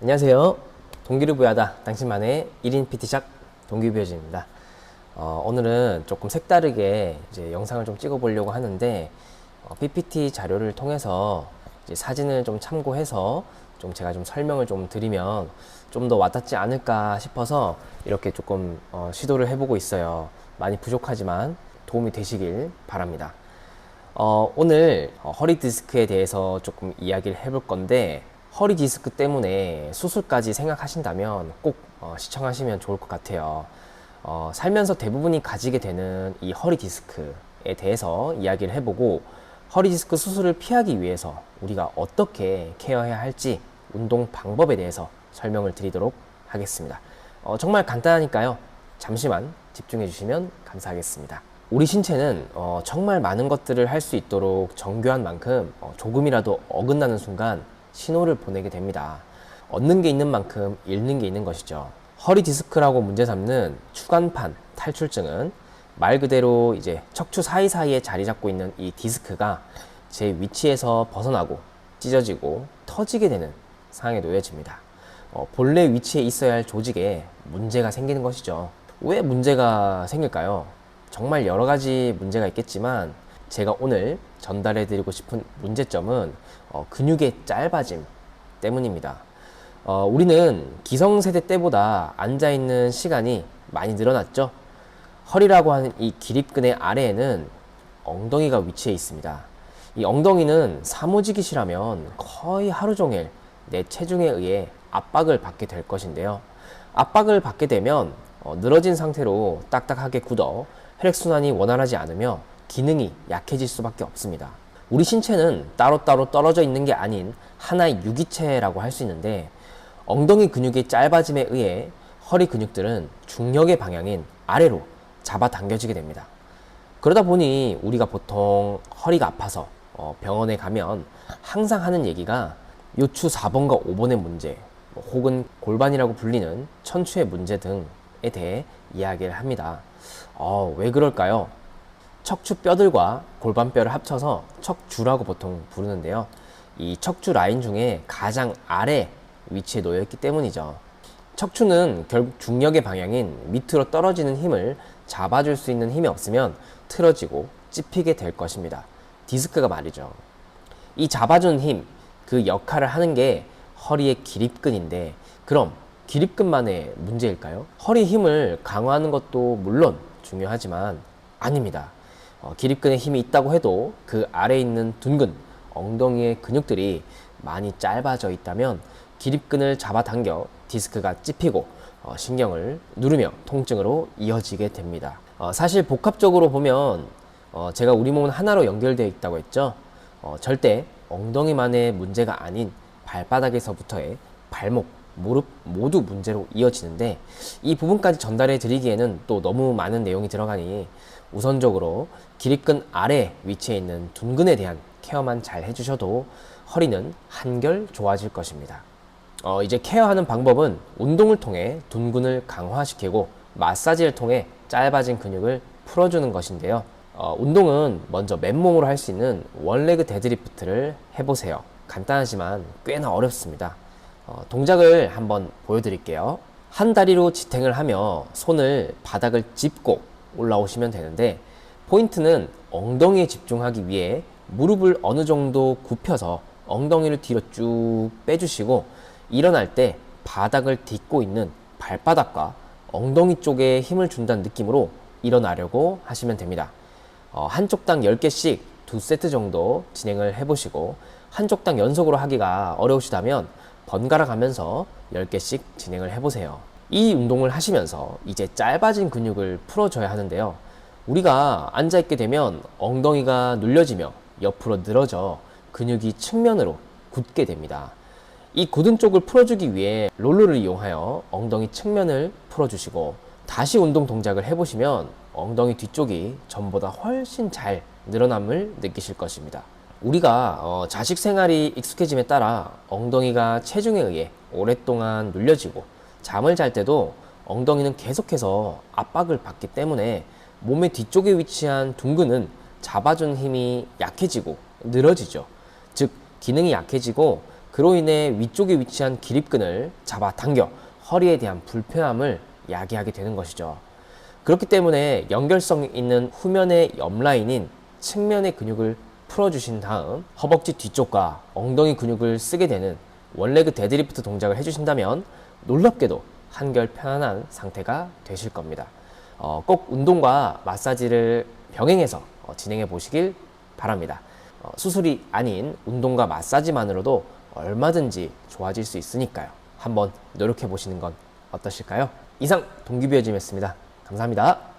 안녕하세요. 동기를 부여하다 당신만의 1인 PT샵 동기부여진입니다. 오늘은 조금 색다르게 이제 영상을 좀 찍어보려고 하는데 PPT 자료를 통해서 이제 사진을 좀 참고해서 좀 제가 좀 설명을 좀 드리면 좀 더 와닿지 않을까 싶어서 이렇게 조금 시도를 해보고 있어요. 많이 부족하지만 도움이 되시길 바랍니다. 오늘 허리 디스크에 대해서 조금 이야기를 해볼 건데 허리 디스크 때문에 수술까지 생각하신다면 꼭 시청하시면 좋을 것 같아요. 살면서 대부분이 가지게 되는 이 허리 디스크에 대해서 이야기를 해보고 허리 디스크 수술을 피하기 위해서 우리가 어떻게 케어해야 할지 운동 방법에 대해서 설명을 드리도록 하겠습니다. 정말 간단하니까요. 잠시만 집중해 주시면 감사하겠습니다. 우리 신체는 정말 많은 것들을 할 수 있도록 정교한 만큼 조금이라도 어긋나는 순간 신호를 보내게 됩니다. 얻는 게 있는 만큼 잃는 게 있는 것이죠. 허리 디스크라고 문제 삼는 추간판 탈출증은 말 그대로 이제 척추 사이사이에 자리 잡고 있는 이 디스크가 제 위치에서 벗어나고 찢어지고 터지게 되는 상황에 놓여집니다. 본래 위치에 있어야 할 조직에 문제가 생기는 것이죠. 왜 문제가 생길까요? 정말 여러 가지 문제가 있겠지만 제가 오늘 전달해 드리고 싶은 문제점은 근육의 짧아짐 때문입니다. 우리는 기성세대 때보다 앉아있는 시간이 많이 늘어났죠. 허리라고 하는 이 기립근의 아래에는 엉덩이가 위치해 있습니다. 이 엉덩이는 사무직이시라면 거의 하루 종일 내 체중에 의해 압박을 받게 될 것인데요. 압박을 받게 되면 늘어진 상태로 딱딱하게 굳어 혈액순환이 원활하지 않으며 기능이 약해질 수밖에 없습니다. 우리 신체는 따로따로 떨어져 있는 게 아닌 하나의 유기체라고 할 수 있는데 엉덩이 근육의 짧아짐에 의해 허리 근육들은 중력의 방향인 아래로 잡아당겨지게 됩니다. 그러다 보니 우리가 보통 허리가 아파서 병원에 가면 항상 하는 얘기가 요추 4번과 5번의 문제 혹은 골반이라고 불리는 천추의 문제 등에 대해 이야기를 합니다. 왜 그럴까요? 척추 뼈들과 골반뼈를 합쳐서 척주라고 보통 부르는데요. 이 척추 라인 중에 가장 아래 위치에 놓여 있기 때문이죠. 척추는 결국 중력의 방향인 밑으로 떨어지는 힘을 잡아줄 수 있는 힘이 없으면 틀어지고 찝히게 될 것입니다. 디스크가 말이죠. 이 잡아주는 힘, 그 역할을 하는 게 허리의 기립근인데 그럼 기립근만의 문제일까요? 허리 힘을 강화하는 것도 물론 중요하지만 아닙니다. 기립근에 힘이 있다고 해도 그 아래에 있는 둔근, 엉덩이의 근육들이 많이 짧아져 있다면 기립근을 잡아당겨 디스크가 찝히고 신경을 누르며 통증으로 이어지게 됩니다. 사실 복합적으로 보면 제가 우리 몸은 하나로 연결되어 있다고 했죠. 절대 엉덩이만의 문제가 아닌 발바닥에서부터의 발목, 무릎 모두 문제로 이어지는데 이 부분까지 전달해 드리기에는 또 너무 많은 내용이 들어가니 우선적으로 기립근 아래 위치해 있는 둔근에 대한 케어만 잘 해주셔도 허리는 한결 좋아질 것입니다. 이제 케어하는 방법은 운동을 통해 둔근을 강화시키고 마사지를 통해 짧아진 근육을 풀어주는 것인데요. 운동은 먼저 맨몸으로 할 수 있는 원레그 데드리프트를 해보세요. 간단하지만 꽤나 어렵습니다. 동작을 한번 보여드릴게요. 한 다리로 지탱을 하며 손을 바닥을 짚고 올라오시면 되는데 포인트는 엉덩이에 집중하기 위해 무릎을 어느 정도 굽혀서 엉덩이를 뒤로 쭉 빼주시고 일어날 때 바닥을 딛고 있는 발바닥과 엉덩이 쪽에 힘을 준다는 느낌으로 일어나려고 하시면 됩니다. 한쪽당 10개씩 2세트 정도 진행을 해보시고 한쪽당 연속으로 하기가 어려우시다면 번갈아 가면서 10개씩 진행을 해보세요. 이 운동을 하시면서 이제 짧아진 근육을 풀어줘야 하는데요. 우리가 앉아있게 되면 엉덩이가 눌려지며 옆으로 늘어져 근육이 측면으로 굳게 됩니다. 이 굳은 쪽을 풀어주기 위해 롤러를 이용하여 엉덩이 측면을 풀어주시고 다시 운동 동작을 해보시면 엉덩이 뒤쪽이 전보다 훨씬 잘 늘어남을 느끼실 것입니다. 우리가 자식 생활이 익숙해짐에 따라 엉덩이가 체중에 의해 오랫동안 눌려지고 잠을 잘 때도 엉덩이는 계속해서 압박을 받기 때문에 몸의 뒤쪽에 위치한 둔근은 잡아주는 힘이 약해지고 늘어지죠. 즉 기능이 약해지고 그로 인해 위쪽에 위치한 기립근을 잡아당겨 허리에 대한 불편함을 야기하게 되는 것이죠. 그렇기 때문에 연결성 있는 후면의 옆라인인 측면의 근육을 풀어주신 다음 허벅지 뒤쪽과 엉덩이 근육을 쓰게 되는 원레그 데드리프트 동작을 해주신다면 놀랍게도 한결 편안한 상태가 되실 겁니다. 꼭 운동과 마사지를 병행해서 진행해 보시길 바랍니다. 수술이 아닌 운동과 마사지만으로도 얼마든지 좋아질 수 있으니까요. 한번 노력해 보시는 건 어떠실까요? 이상 동기부여짐이었습니다. 감사합니다.